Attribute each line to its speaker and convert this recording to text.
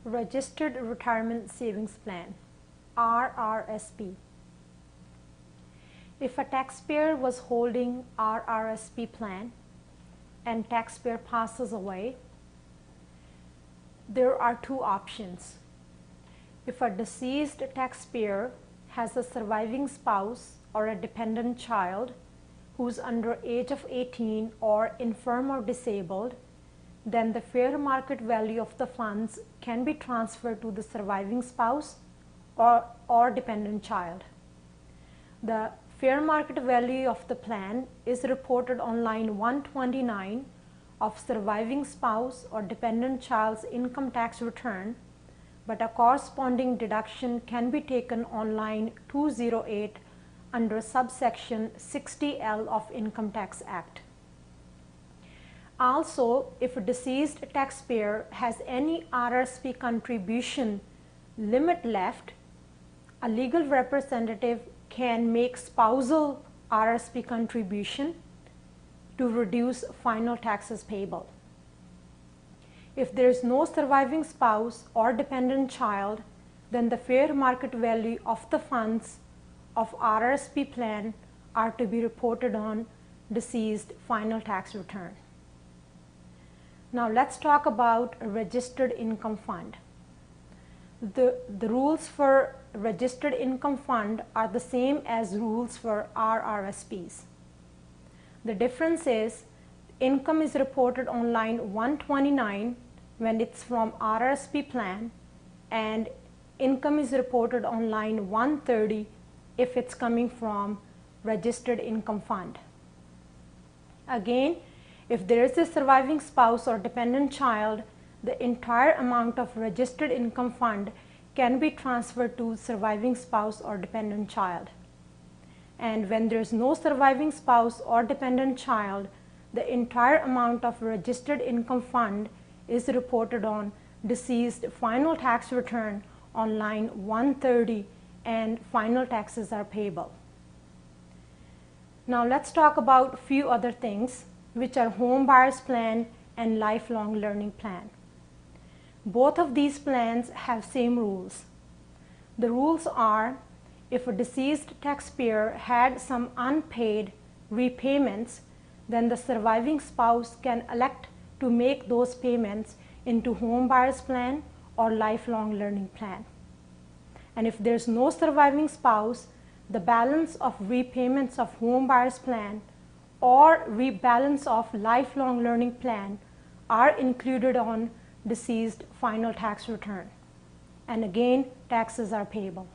Speaker 1: Registered Retirement Savings Plan, RRSP. If a taxpayer was holding RRSP plan and taxpayer passes away, there are two options. If a deceased taxpayer has a surviving spouse or a dependent child who's under age of 18 or infirm or disabled, then the fair market value of the funds can be transferred to the surviving spouse or dependent child. The fair market value of the plan is reported on line 129 of surviving spouse or dependent child's income tax return, but a corresponding deduction can be taken on line 208 under subsection 60L of Income Tax Act. Also, if a deceased taxpayer has any RRSP contribution limit left, a legal representative can make spousal RRSP contribution to reduce final taxes payable. If there is no surviving spouse or dependent child, then the fair market value of the funds of RRSP plan are to be reported on deceased final tax return. Now let's talk about a registered income fund. The rules for registered income fund are the same as rules for RRSPs. The difference is income is reported on line 129 when it's from RRSP plan, and income is reported on line 130 if it's coming from registered income fund. Again, if there is a surviving spouse or dependent child, the entire amount of registered income fund can be transferred to surviving spouse or dependent child. And when there is no surviving spouse or dependent child, the entire amount of registered income fund is reported on deceased final tax return on line 130, and final taxes are payable. Now let's talk about a few other things, which are Homebuyers plan and Lifelong Learning plan. Both of these plans have same rules. The rules are, if a deceased taxpayer had some unpaid repayments, then the surviving spouse can elect to make those payments into Homebuyers plan or Lifelong Learning plan. And if there's no surviving spouse, the balance of repayments of Homebuyers plan or rebalance of Lifelong Learning plan are included on deceased final tax return. And again, taxes are payable.